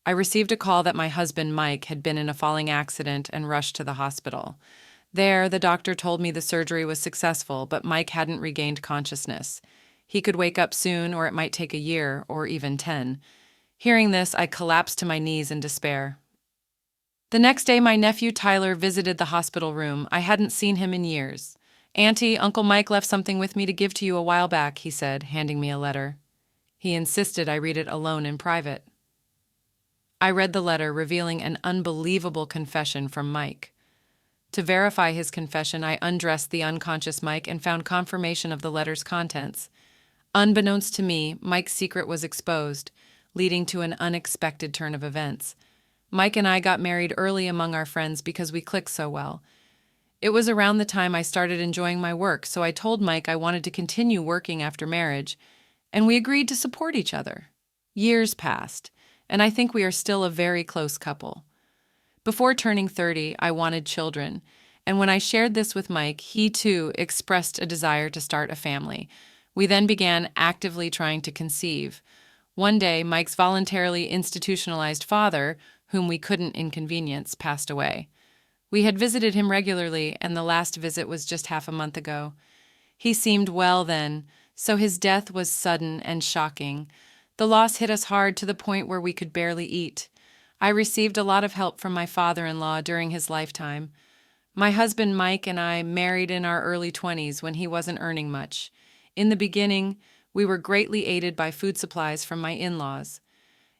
I received a call that my husband, Mike, had been in a falling accident and rushed to the hospital. There, the doctor told me the surgery was successful, but Mike hadn't regained consciousness. He could wake up soon, or it might take a year, or even 10. Hearing this, I collapsed to my knees in despair. The next day, my nephew Tyler visited the hospital room. I hadn't seen him in years. "Auntie, Uncle Mike left something with me to give to you a while back," he said, handing me a letter. He insisted I read it alone in private. I read the letter, revealing an unbelievable confession from Mike. To verify his confession, I undressed the unconscious Mike and found confirmation of the letter's contents. Unbeknownst to me, Mike's secret was exposed, leading to an unexpected turn of events. Mike and I got married early among our friends because we clicked so well. It was around the time I started enjoying my work, so I told Mike I wanted to continue working after marriage, and we agreed to support each other. Years passed, and I think we are still a very close couple. Before turning 30, I wanted children, and when I shared this with Mike, he too expressed a desire to start a family. We then began actively trying to conceive. One day, Mike's voluntarily institutionalized father, whom we couldn't inconvenience, passed away. We had visited him regularly, and the last visit was just half a month ago. He seemed well then, so his death was sudden and shocking. The loss hit us hard to the point where we could barely eat. I received a lot of help from my father-in-law during his lifetime. My husband Mike and I married in our early 20s when he wasn't earning much. In the beginning, we were greatly aided by food supplies from my in-laws.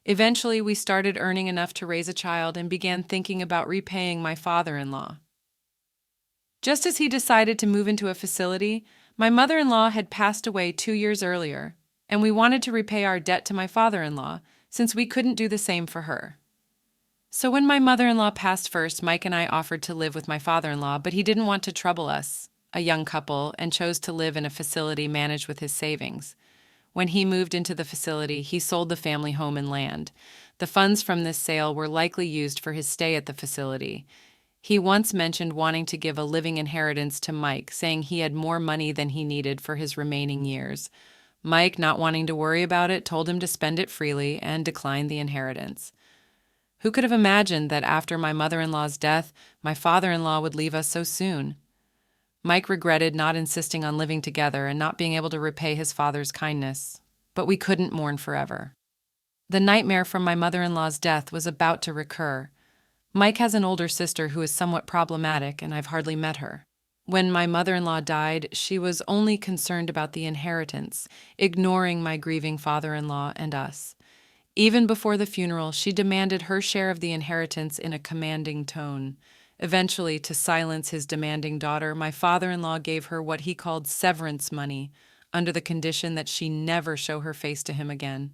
Eventually, we started earning enough to raise a child and began thinking about repaying my father-in-law. Just as he decided to move into a facility, my mother-in-law had passed away 2 years earlier, and we wanted to repay our debt to my father-in-law since we couldn't do the same for her. So when my mother-in-law passed first, Mike and I offered to live with my father-in-law, but he didn't want to trouble us, a young couple, and chose to live in a facility managed with his savings. When he moved into the facility, he sold the family home and land. The funds from this sale were likely used for his stay at the facility. He once mentioned wanting to give a living inheritance to Mike, saying he had more money than he needed for his remaining years. Mike, not wanting to worry about it, told him to spend it freely and declined the inheritance. Who could have imagined that after my mother-in-law's death, my father-in-law would leave us so soon? Mike regretted not insisting on living together and not being able to repay his father's kindness, but we couldn't mourn forever. The nightmare from my mother-in-law's death was about to recur. Mike has an older sister who is somewhat problematic, and I've hardly met her. When my mother-in-law died, she was only concerned about the inheritance, ignoring my grieving father-in-law and us. Even before the funeral, she demanded her share of the inheritance in a commanding tone. Eventually, to silence his demanding daughter, my father-in-law gave her what he called severance money, under the condition that she never show her face to him again.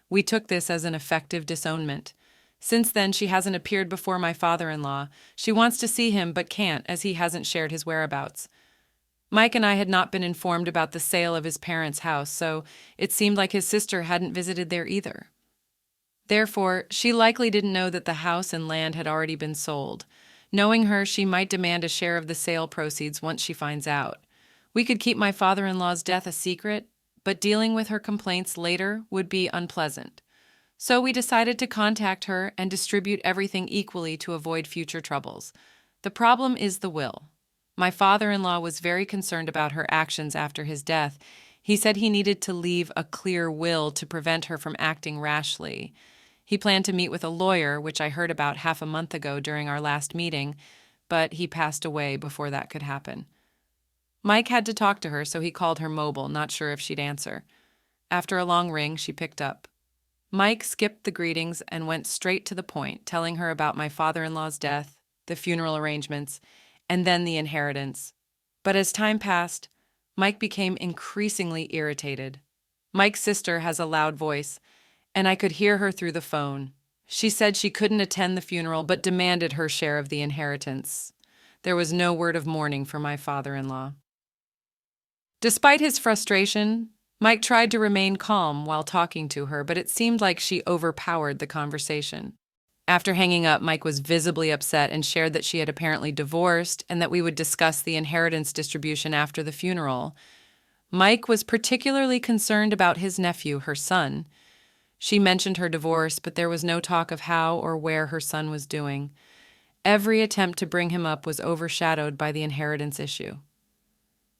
We took this as an effective disownment. Since then, she hasn't appeared before my father-in-law. She wants to see him but can't, as he hasn't shared his whereabouts. Mike and I had not been informed about the sale of his parents' house, so it seemed like his sister hadn't visited there either. Therefore, she likely didn't know that the house and land had already been sold. Knowing her, she might demand a share of the sale proceeds once she finds out. We could keep my father-in-law's death a secret, but dealing with her complaints later would be unpleasant. So we decided to contact her and distribute everything equally to avoid future troubles. The problem is the will. My father-in-law was very concerned about her actions after his death. He said he needed to leave a clear will to prevent her from acting rashly. He planned to meet with a lawyer, which I heard about half a month ago during our last meeting, but he passed away before that could happen. Mike had to talk to her, so he called her mobile, not sure if she'd answer. After a long ring, she picked up. Mike skipped the greetings and went straight to the point, telling her about my father-in-law's death, the funeral arrangements, and then the inheritance. But as time passed, Mike became increasingly irritated. Mike's sister has a loud voice, and I could hear her through the phone. She said she couldn't attend the funeral but demanded her share of the inheritance. There was no word of mourning for my father-in-law. Despite his frustration, Mike tried to remain calm while talking to her, but it seemed like she overpowered the conversation. After hanging up, Mike was visibly upset and shared that she had apparently divorced and that we would discuss the inheritance distribution after the funeral. Mike was particularly concerned about his nephew, her son. She mentioned her divorce, but there was no talk of how or where her son was doing. Every attempt to bring him up was overshadowed by the inheritance issue.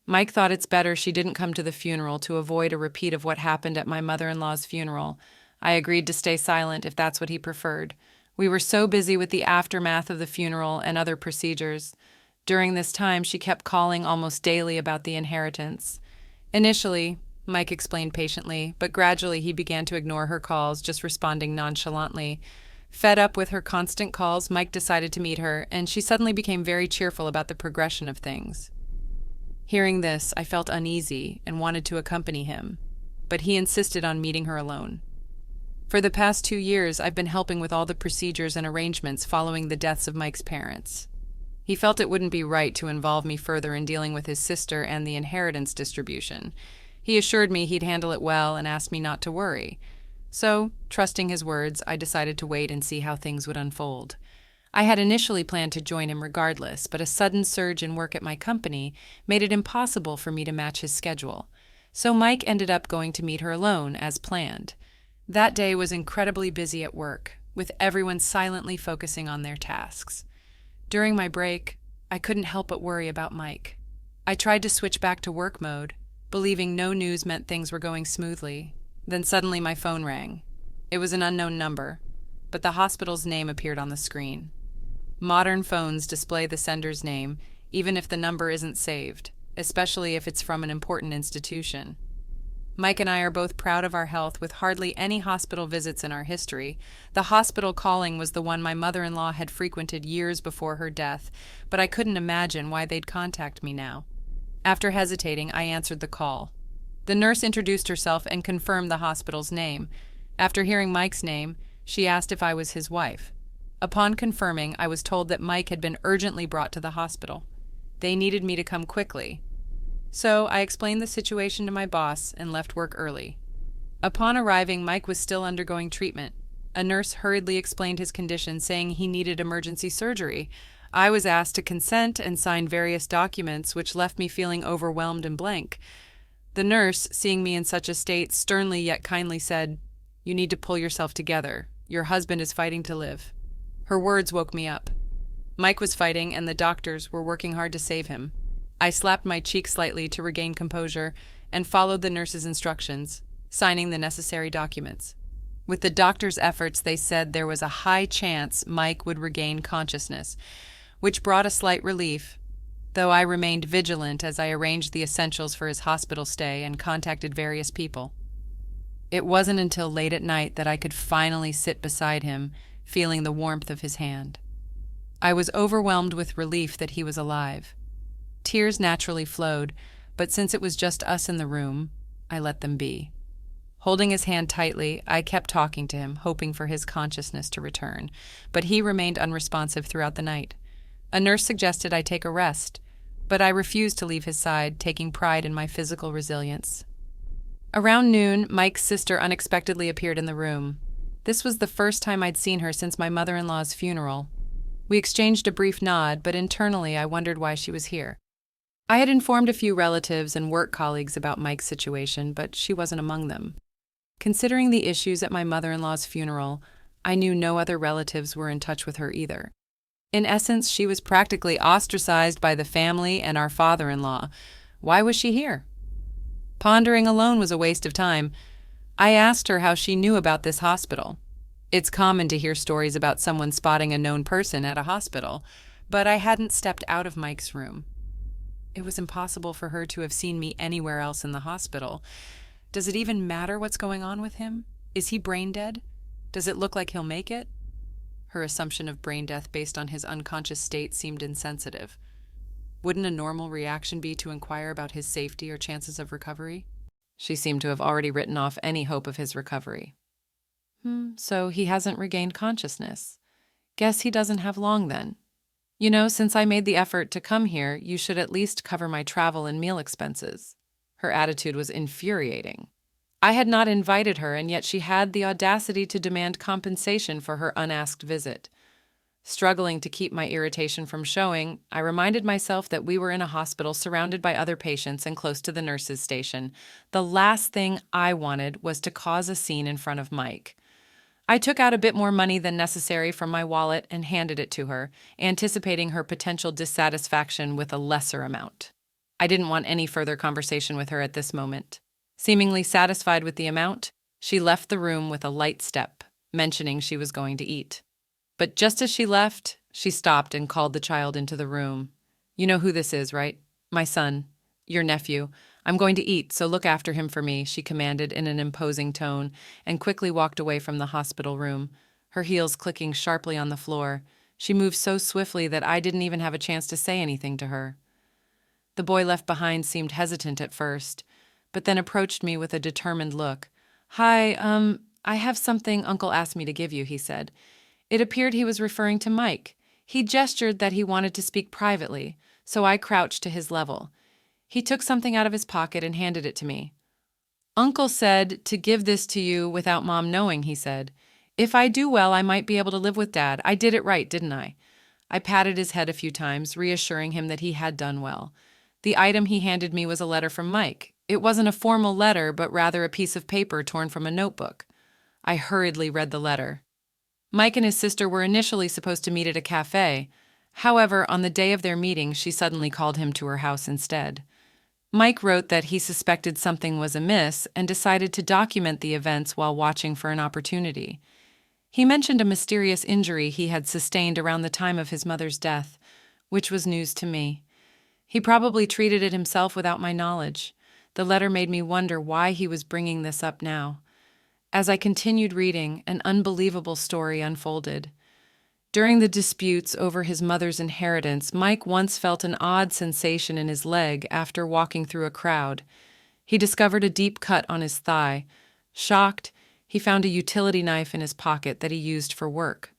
Mike thought it's better she didn't come to the funeral to avoid a repeat of what happened at my mother-in-law's funeral. I agreed to stay silent if that's what he preferred. We were so busy with the aftermath of the funeral and other procedures. During this time, she kept calling almost daily about the inheritance. Initially, Mike explained patiently, but gradually he began to ignore her calls, just responding nonchalantly. Fed up with her constant calls, Mike decided to meet her, and she suddenly became very cheerful about the progression of things. Hearing this, I felt uneasy and wanted to accompany him, but he insisted on meeting her alone. For the past 2 years, I've been helping with all the procedures and arrangements following the deaths of Mike's parents. He felt it wouldn't be right to involve me further in dealing with his sister and the inheritance distribution. He assured me he'd handle it well and asked me not to worry. So, trusting his words, I decided to wait and see how things would unfold. I had initially planned to join him regardless, but a sudden surge in work at my company made it impossible for me to match his schedule. So Mike ended up going to meet her alone, as planned. That day was incredibly busy at work, with everyone silently focusing on their tasks. During my break, I couldn't help but worry about Mike. I tried to switch back to work mode, believing no news meant things were going smoothly. Then suddenly my phone rang. It was an unknown number, but the hospital's name appeared on the screen. Modern phones display the sender's name, even if the number isn't saved, especially if it's from an important institution. Mike and I are both proud of our health with hardly any hospital visits in our history. The hospital calling was the one my mother-in-law had frequented years before her death, but I couldn't imagine why they'd contact me now. After hesitating, I answered the call. The nurse introduced herself and confirmed the hospital's name. After hearing Mike's name, she asked if I was his wife. Upon confirming, I was told that Mike had been urgently brought to the hospital. They needed me to come quickly. So I explained the situation to my boss and left work early. Upon arriving, Mike was still undergoing treatment. A nurse hurriedly explained his condition, saying he needed emergency surgery. I was asked to consent and sign various documents, which left me feeling overwhelmed and blank. The nurse, seeing me in such a state, sternly yet kindly said, "You need to pull yourself together. Your husband is fighting to live." Her words woke me up. Mike was fighting, and the doctors were working hard to save him. I slapped my cheek slightly to regain composure and followed the nurse's instructions, signing the necessary documents. With the doctors' efforts, they said there was a high chance Mike would regain consciousness, which brought a slight relief, though I remained vigilant as I arranged the essentials for his hospital stay and contacted various people. It wasn't until late at night that I could finally sit beside him, feeling the warmth of his hand. I was overwhelmed with relief that he was alive. Tears naturally flowed, but since it was just us in the room, I let them be. Holding his hand tightly, I kept talking to him, hoping for his consciousness to return, but he remained unresponsive throughout the night. A nurse suggested I take a rest, but I refused to leave his side, taking pride in my physical resilience. Around noon, Mike's sister unexpectedly appeared in the room. This was the first time I'd seen her since my mother-in-law's funeral. We exchanged a brief nod, but internally I wondered why she was here. I had informed a few relatives and work colleagues about Mike's situation, but she wasn't among them. Considering the issues at my mother-in-law's funeral, I knew no other relatives were in touch with her either. In essence, she was practically ostracized by the family and our father-in-law. Why was she here? Pondering alone was a waste of time. I asked her how she knew about this hospital. It's common to hear stories about someone spotting a known person at a hospital, but I hadn't stepped out of Mike's room. It was impossible for her to have seen me anywhere else in the hospital. Does it even matter what's going on with him? Is he brain dead? Does it look like he'll make it? Her assumption of brain death based on his unconscious state seemed insensitive. Wouldn't a normal reaction be to inquire about his safety or chances of recovery? She seemed to have already written off any hope of his recovery. So he hasn't regained consciousness. Guess he doesn't have long then. You know, since I made the effort to come here, you should at least cover my travel and meal expenses. Her attitude was infuriating. I had not invited her, and yet she had the audacity to demand compensation for her unasked visit. Struggling to keep my irritation from showing, I reminded myself that we were in a hospital surrounded by other patients and close to the nurses' station. The last thing I wanted was to cause a scene in front of Mike. I took out a bit more money than necessary from my wallet and handed it to her, anticipating her potential dissatisfaction with a lesser amount. I didn't want any further conversation with her at this moment. Seemingly satisfied with the amount, she left the room with a light step, mentioning she was going to eat. But just as she left, she stopped and called the child into the room. "You know who this is, right? My son, your nephew. I'm going to eat, so look after him for me," she commanded in an imposing tone, and quickly walked away from the hospital room, her heels clicking sharply on the floor. She moved so swiftly that I didn't even have a chance to say anything to her. The boy left behind seemed hesitant at first, but then approached me with a determined look. "Hi, I have something Uncle asked me to give you," he said. It appeared he was referring to Mike. He gestured that he wanted to speak privately, so I crouched to his level. He took something out of his pocket and handed it to me. "Uncle said to give this to you without Mom knowing," he said. "If I do well, I might be able to live with Dad. I did it right, didn't I?" I patted his head a few times, reassuring him that he had done well. The item he handed me was a letter from Mike. It wasn't a formal letter, but rather a piece of paper torn from a notebook. I hurriedly read the letter. Mike and his sister were initially supposed to meet at a cafe. However, on the day of their meeting, she suddenly called him to her house instead. Mike wrote that he suspected something was amiss and decided to document the events while watching for an opportunity. He mentioned a mysterious injury he had sustained around the time of his mother's death, which was news to me. He probably treated it himself without my knowledge. The letter made me wonder why he was bringing this up now. As I continued reading, an unbelievable story unfolded. During the disputes over his mother's inheritance, Mike once felt an odd sensation in his leg after walking through a crowd. He discovered a deep cut on his thigh. Shocked, he found a utility knife in his pocket that he used for work.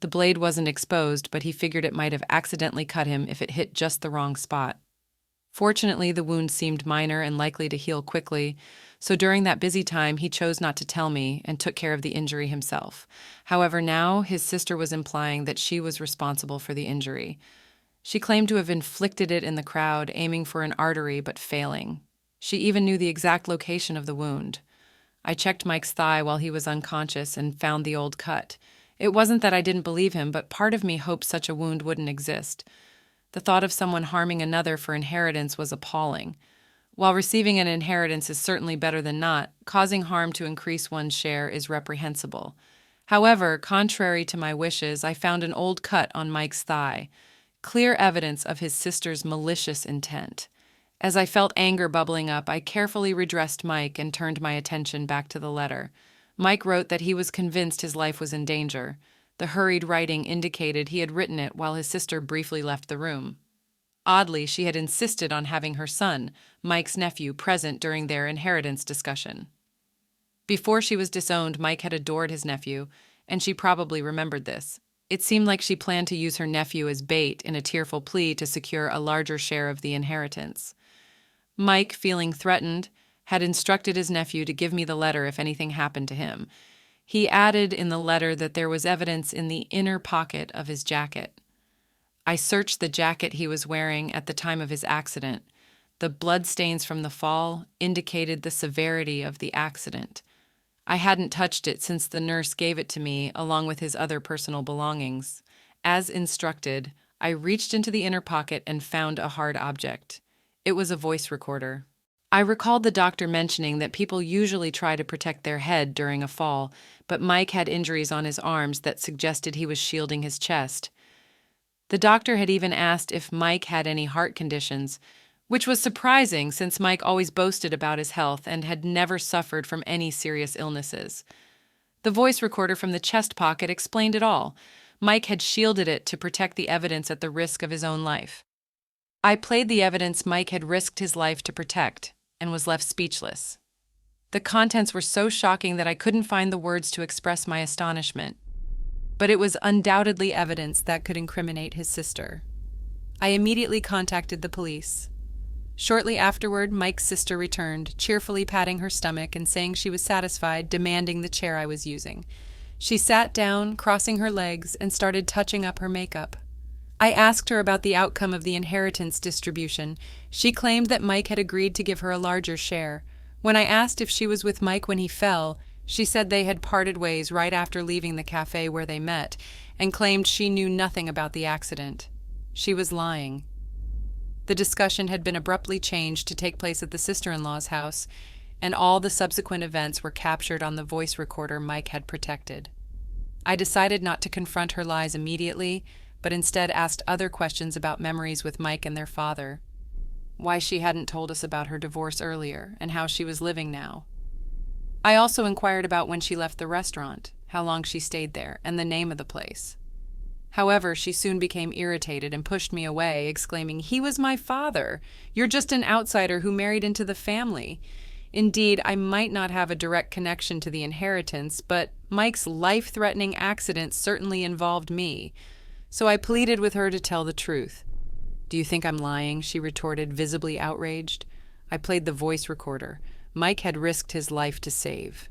The blade wasn't exposed, but he figured it might have accidentally cut him if it hit just the wrong spot. Fortunately, the wound seemed minor and likely to heal quickly, so during that busy time, he chose not to tell me and took care of the injury himself. However, now his sister was implying that she was responsible for the injury. She claimed to have inflicted it in the crowd, aiming for an artery but failing. She even knew the exact location of the wound. I checked Mike's thigh while he was unconscious and found the old cut. It wasn't that I didn't believe him, but part of me hoped such a wound wouldn't exist. The thought of someone harming another for inheritance was appalling. While receiving an inheritance is certainly better than not, causing harm to increase one's share is reprehensible. However, contrary to my wishes, I found an old cut on Mike's thigh, clear evidence of his sister's malicious intent. As I felt anger bubbling up, I carefully redressed Mike and turned my attention back to the letter. Mike wrote that he was convinced his life was in danger. The hurried writing indicated he had written it while his sister briefly left the room. Oddly, she had insisted on having her son, Mike's nephew, present during their inheritance discussion. Before she was disowned, Mike had adored his nephew, and she probably remembered this. It seemed like she planned to use her nephew as bait in a tearful plea to secure a larger share of the inheritance. Mike, feeling threatened, had instructed his nephew to give me the letter if anything happened to him. He added in the letter that there was evidence in the inner pocket of his jacket. I searched the jacket he was wearing at the time of his accident. The bloodstains from the fall indicated the severity of the accident. I hadn't touched it since the nurse gave it to me, along with his other personal belongings. As instructed, I reached into the inner pocket and found a hard object. It was a voice recorder. I recalled the doctor mentioning that people usually try to protect their head during a fall, but Mike had injuries on his arms that suggested he was shielding his chest. The doctor had even asked if Mike had any heart conditions, which was surprising since Mike always boasted about his health and had never suffered from any serious illnesses. The voice recorder from the chest pocket explained it all. Mike had shielded it to protect the evidence at the risk of his own life. I played the evidence Mike had risked his life to protect and was left speechless. The contents were so shocking that I couldn't find the words to express my astonishment. But it was undoubtedly evidence that could incriminate his sister. I immediately contacted the police. Shortly afterward, Mike's sister returned, cheerfully patting her stomach and saying she was satisfied, demanding the chair I was using. She sat down, crossing her legs, and started touching up her makeup. I asked her about the outcome of the inheritance distribution. She claimed that Mike had agreed to give her a larger share. When I asked if she was with Mike when he fell, she said they had parted ways right after leaving the cafe where they met, and claimed she knew nothing about the accident. She was lying. The discussion had been abruptly changed to take place at the sister-in-law's house, and all the subsequent events were captured on the voice recorder Mike had protected. I decided not to confront her lies immediately, but instead asked other questions about memories with Mike and their father. Why she hadn't told us about her divorce earlier, and how she was living now. I also inquired about when she left the restaurant, how long she stayed there, and the name of the place. However, she soon became irritated and pushed me away, exclaiming, "He was my father. You're just an outsider who married into the family." Indeed, I might not have a direct connection to the inheritance, but Mike's life-threatening accident certainly involved me. So I pleaded with her to tell the truth. "Do you think I'm lying?" she retorted, visibly outraged. I played the voice recorder. Mike had risked his life to save.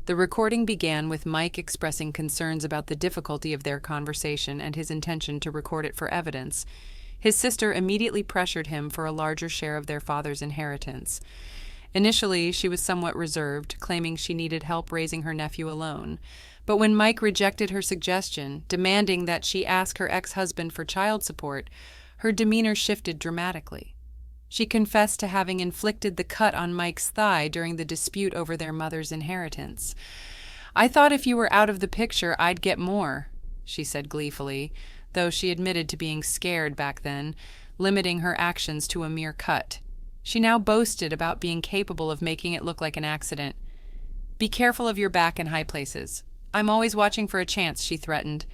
The recording began with Mike expressing concerns about the difficulty of their conversation and his intention to record it for evidence. His sister immediately pressured him for a larger share of their father's inheritance. Initially, she was somewhat reserved, claiming she needed help raising her nephew alone. But when Mike rejected her suggestion, demanding that she ask her ex-husband for child support, her demeanor shifted dramatically. She confessed to having inflicted the cut on Mike's thigh during the dispute over their mother's inheritance. "I thought if you were out of the picture, I'd get more," she said gleefully, though she admitted to being scared back then, limiting her actions to a mere cut. She now boasted about being capable of making it look like an accident. "Be careful of your back in high places. I'm always watching for a chance," she threatened.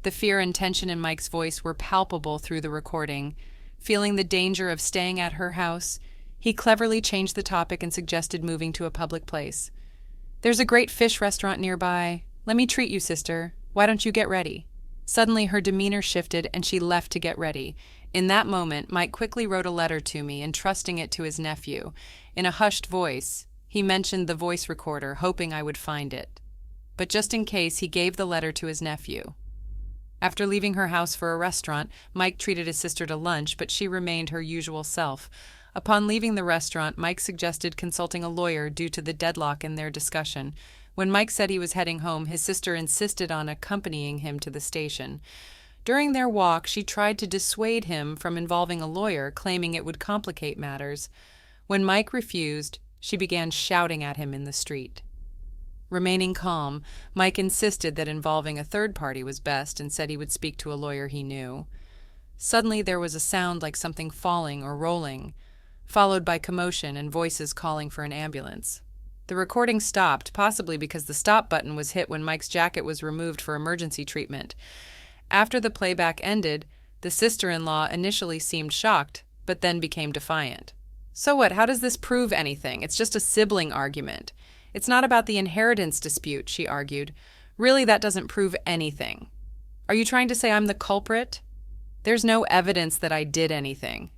The fear and tension in Mike's voice were palpable through the recording. Feeling the danger of staying at her house, he cleverly changed the topic and suggested moving to a public place. "There's a great fish restaurant nearby. Let me treat you, sister. Why don't you get ready?" Suddenly her demeanor shifted and she left to get ready. In that moment, Mike quickly wrote a letter to me, entrusting it to his nephew. In a hushed voice, he mentioned the voice recorder, hoping I would find it. But just in case, he gave the letter to his nephew. After leaving her house for a restaurant, Mike treated his sister to lunch, but she remained her usual self. Upon leaving the restaurant, Mike suggested consulting a lawyer due to the deadlock in their discussion. When Mike said he was heading home, his sister insisted on accompanying him to the station. During their walk, she tried to dissuade him from involving a lawyer, claiming it would complicate matters. When Mike refused, she began shouting at him in the street. Remaining calm, Mike insisted that involving a third party was best and said he would speak to a lawyer he knew. Suddenly there was a sound like something falling or rolling, followed by commotion and voices calling for an ambulance. The recording stopped, possibly because the stop button was hit when Mike's jacket was removed for emergency treatment. After the playback ended, the sister-in-law initially seemed shocked, but then became defiant. "So what? How does this prove anything? It's just a sibling argument. It's not about the inheritance dispute," she argued. "Really, that doesn't prove anything. Are you trying to say I'm the culprit? There's no evidence that I did anything."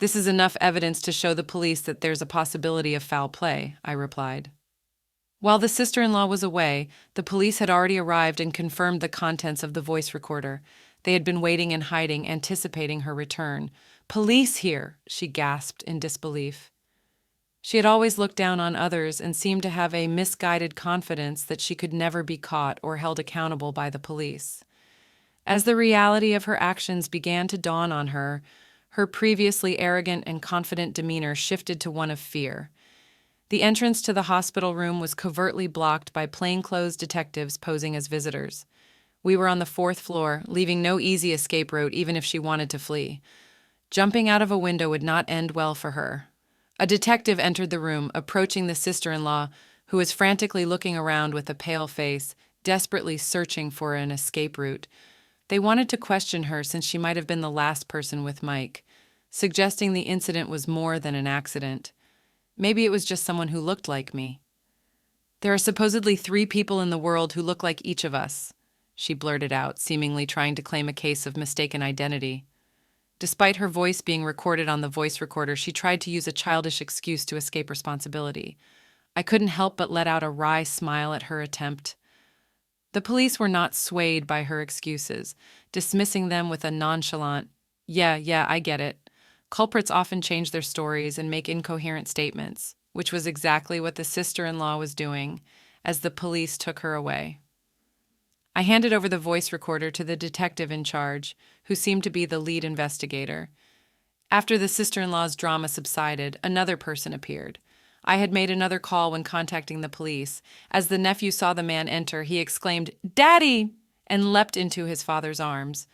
"This is enough evidence to show the police that there's a possibility of foul play," I replied. While the sister-in-law was away, the police had already arrived and confirmed the contents of the voice recorder. They had been waiting in hiding, anticipating her return. "Police here!" she gasped in disbelief. She had always looked down on others and seemed to have a misguided confidence that she could never be caught or held accountable by the police. As the reality of her actions began to dawn on her, her previously arrogant and confident demeanor shifted to one of fear. The entrance to the hospital room was covertly blocked by plainclothes detectives posing as visitors. We were on the 4th floor, leaving no easy escape route even if she wanted to flee. Jumping out of a window would not end well for her. A detective entered the room, approaching the sister-in-law, who was frantically looking around with a pale face, desperately searching for an escape route. They wanted to question her since she might have been the last person with Mike, suggesting the incident was more than an accident. Maybe it was just someone who looked like me. "There are supposedly 3 people in the world who look like each of us," she blurted out, seemingly trying to claim a case of mistaken identity. Despite her voice being recorded on the voice recorder, she tried to use a childish excuse to escape responsibility. I couldn't help but let out a wry smile at her attempt. The police were not swayed by her excuses, dismissing them with a nonchalant, yeah, I get it. Culprits often change their stories and make incoherent statements, which was exactly what the sister-in-law was doing as the police took her away. I handed over the voice recorder to the detective in charge, who seemed to be the lead investigator. After the sister-in-law's drama subsided, another person appeared. I had made another call when contacting the police. As the nephew saw the man enter, he exclaimed, "Daddy!" and leapt into his father's arms.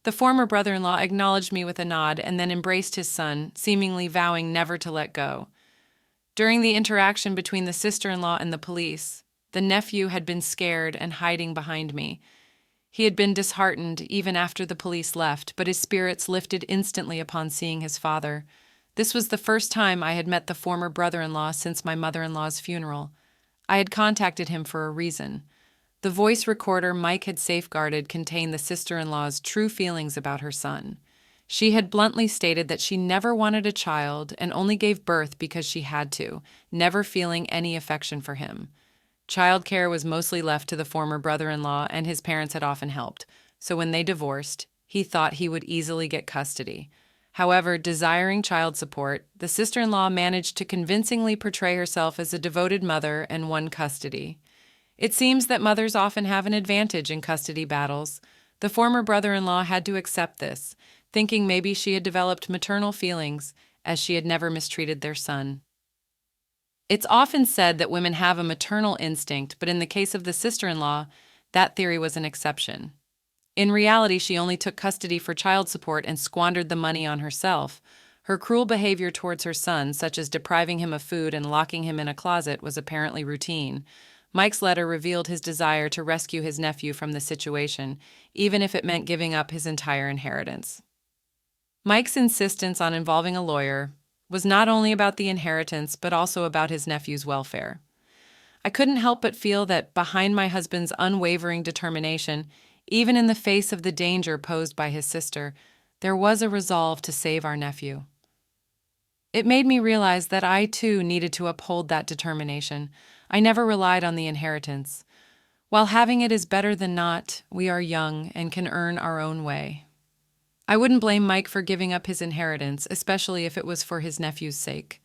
The former brother-in-law acknowledged me with a nod and then embraced his son, seemingly vowing never to let go. During the interaction between the sister-in-law and the police, the nephew had been scared and hiding behind me. He had been disheartened even after the police left, but his spirits lifted instantly upon seeing his father. This was the first time I had met the former brother-in-law since my mother-in-law's funeral. I had contacted him for a reason. The voice recorder Mike had safeguarded contained the sister-in-law's true feelings about her son. She had bluntly stated that she never wanted a child and only gave birth because she had to, never feeling any affection for him. Childcare was mostly left to the former brother-in-law, and his parents had often helped, so when they divorced, he thought he would easily get custody. However, desiring child support, the sister-in-law managed to convincingly portray herself as a devoted mother and won custody. It seems that mothers often have an advantage in custody battles. The former brother-in-law had to accept this, thinking maybe she had developed maternal feelings, as she had never mistreated their son. It's often said that women have a maternal instinct, but in the case of the sister-in-law, that theory was an exception. In reality, she only took custody for child support and squandered the money on herself. Her cruel behavior towards her son, such as depriving him of food and locking him in a closet, was apparently routine. Mike's letter revealed his desire to rescue his nephew from the situation, even if it meant giving up his entire inheritance. Mike's insistence on involving a lawyer was not only about the inheritance, but also about his nephew's welfare. I couldn't help but feel that behind my husband's unwavering determination, even in the face of the danger posed by his sister, there was a resolve to save our nephew. It made me realize that I, too, needed to uphold that determination. I never relied on the inheritance. While having it is better than not, we are young and can earn our own way. I wouldn't blame Mike for giving up his inheritance, especially if it was for his nephew's sake.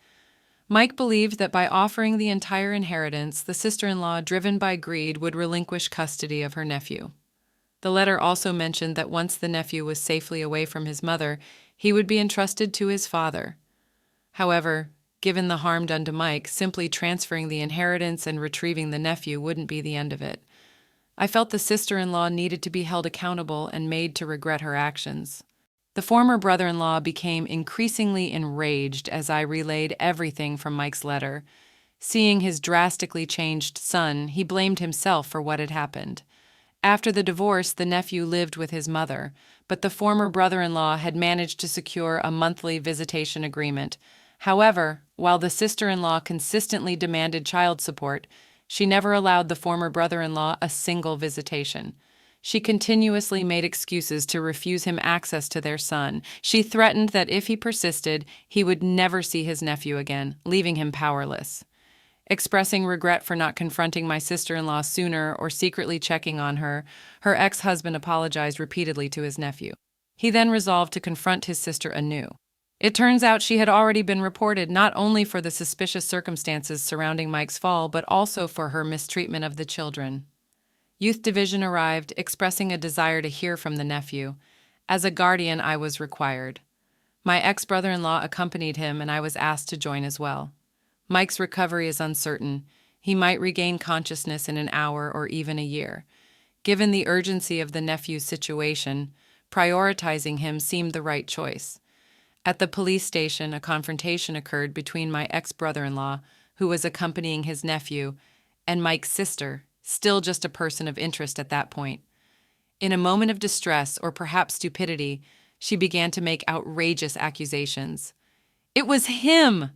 Mike believed that by offering the entire inheritance, the sister-in-law, driven by greed, would relinquish custody of her nephew. The letter also mentioned that once the nephew was safely away from his mother, he would be entrusted to his father. However, given the harm done to Mike, simply transferring the inheritance and retrieving the nephew wouldn't be the end of it. I felt the sister-in-law needed to be held accountable and made to regret her actions. The former brother-in-law became increasingly enraged as I relayed everything from Mike's letter. Seeing his drastically changed son, he blamed himself for what had happened. After the divorce, the nephew lived with his mother, but the former brother-in-law had managed to secure a monthly visitation agreement. However, while the sister-in-law consistently demanded child support, she never allowed the former brother-in-law a single visitation. She continuously made excuses to refuse him access to their son. She threatened that if he persisted, he would never see his nephew again, leaving him powerless. Expressing regret for not confronting my sister-in-law sooner or secretly checking on her, her ex-husband apologized repeatedly to his nephew. He then resolved to confront his sister anew. It turns out she had already been reported not only for the suspicious circumstances surrounding Mike's fall, but also for her mistreatment of the children. Youth Division arrived, expressing a desire to hear from the nephew. As a guardian, I was required. My ex-brother-in-law accompanied him, and I was asked to join as well. Mike's recovery is uncertain. He might regain consciousness in an hour or even a year. Given the urgency of the nephew's situation, prioritizing him seemed the right choice. At the police station, a confrontation occurred between my ex-brother-in-law, who was accompanying his nephew, and Mike's sister, still just a person of interest at that point. In a moment of distress or perhaps stupidity, she began to make outrageous accusations. "It was him!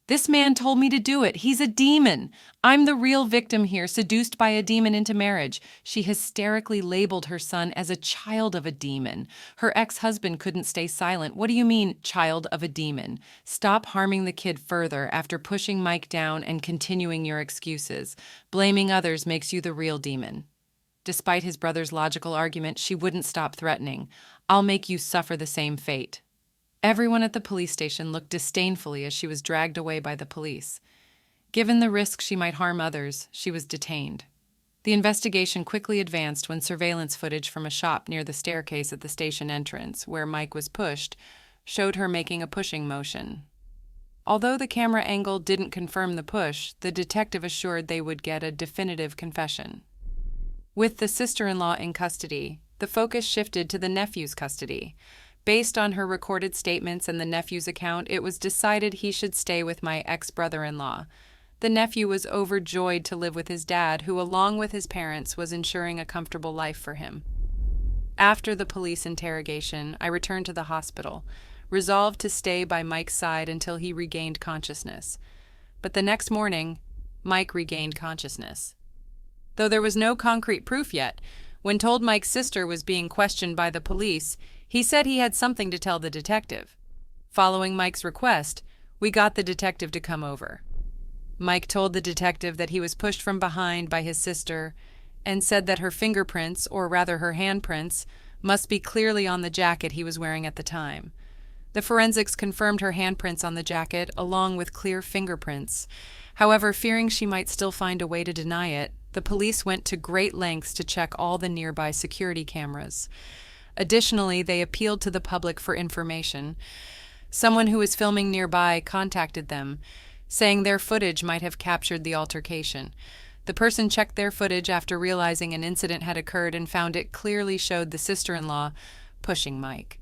This man told me to do it. He's a demon. I'm the real victim here, seduced by a demon into marriage." She hysterically labeled her son as a child of a demon. Her ex-husband couldn't stay silent. "What do you mean, child of a demon? Stop harming the kid further after pushing Mike down and continuing your excuses. Blaming others makes you the real demon." Despite his brother's logical argument, she wouldn't stop threatening. "I'll make you suffer the same fate." Everyone at the police station looked disdainfully as she was dragged away by the police. Given the risk she might harm others, she was detained. The investigation quickly advanced when surveillance footage from a shop near the staircase at the station entrance, where Mike was pushed, showed her making a pushing motion. Although the camera angle didn't confirm the push, the detective assured they would get a definitive confession. With the sister-in-law in custody, the focus shifted to the nephew's custody. Based on her recorded statements and the nephew's account, it was decided he should stay with my ex-brother-in-law. The nephew was overjoyed to live with his dad, who, along with his parents, was ensuring a comfortable life for him. After the police interrogation, I returned to the hospital, resolved to stay by Mike's side until he regained consciousness. But the next morning, Mike regained consciousness. Though there was no concrete proof yet, when told Mike's sister was being questioned by the police, he said he had something to tell the detective. Following Mike's request, we got the detective to come over. Mike told the detective that he was pushed from behind by his sister and said that her fingerprints, or rather her handprints, must be clearly on the jacket he was wearing at the time. The forensics confirmed her handprints on the jacket, along with clear fingerprints. However, fearing she might still find a way to deny it, the police went to great lengths to check all the nearby security cameras. Additionally, they appealed to the public for information. Someone who was filming nearby contacted them, saying their footage might have captured the altercation. The person checked their footage after realizing an incident had occurred and found it clearly showed the sister-in-law pushing Mike.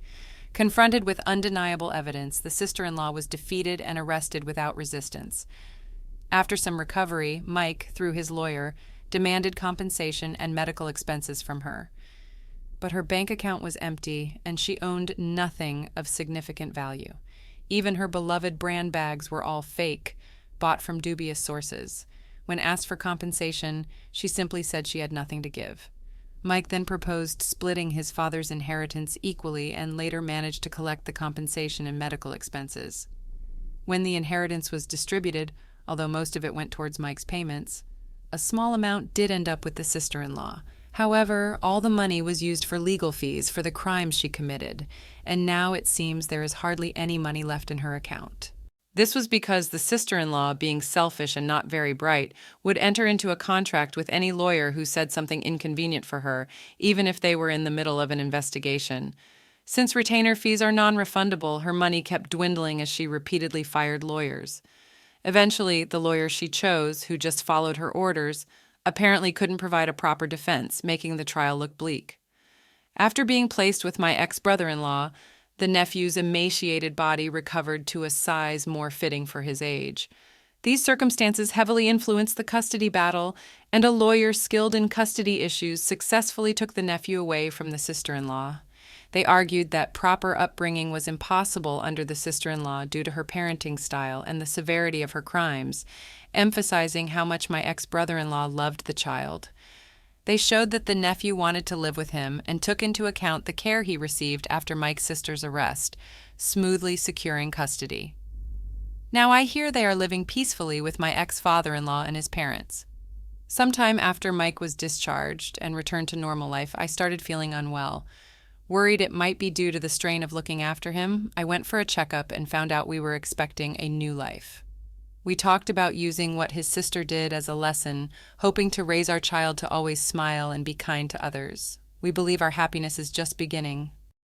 Confronted with undeniable evidence, the sister-in-law was defeated and arrested without resistance. After some recovery, Mike, through his lawyer, demanded compensation and medical expenses from her. But her bank account was empty, and she owned nothing of significant value. Even her beloved brand bags were all fake, bought from dubious sources. When asked for compensation, she simply said she had nothing to give. Mike then proposed splitting his father's inheritance equally and later managed to collect the compensation and medical expenses. When the inheritance was distributed, although most of it went towards Mike's payments, a small amount did end up with the sister-in-law. However, all the money was used for legal fees for the crimes she committed, and now it seems there is hardly any money left in her account. This was because the sister-in-law, being selfish and not very bright, would enter into a contract with any lawyer who said something inconvenient for her, even if they were in the middle of an investigation. Since retainer fees are non-refundable, her money kept dwindling as she repeatedly fired lawyers. Eventually, the lawyer she chose, who just followed her orders, apparently couldn't provide a proper defense, making the trial look bleak. After being placed with my ex-brother-in-law, the nephew's emaciated body recovered to a size more fitting for his age. These circumstances heavily influenced the custody battle, and a lawyer skilled in custody issues successfully took the nephew away from the sister-in-law. They argued that proper upbringing was impossible under the sister-in-law due to her parenting style and the severity of her crimes, emphasizing how much my ex-brother-in-law loved the child. They showed that the nephew wanted to live with him and took into account the care he received after Mike's sister's arrest, smoothly securing custody. Now I hear they are living peacefully with my ex-father-in-law and his parents. Sometime after Mike was discharged and returned to normal life, I started feeling unwell. Worried it might be due to the strain of looking after him, I went for a checkup and found out we were expecting a new life. We talked about using what his sister did as a lesson, hoping to raise our child to always smile and be kind to others. We believe our happiness is just beginning.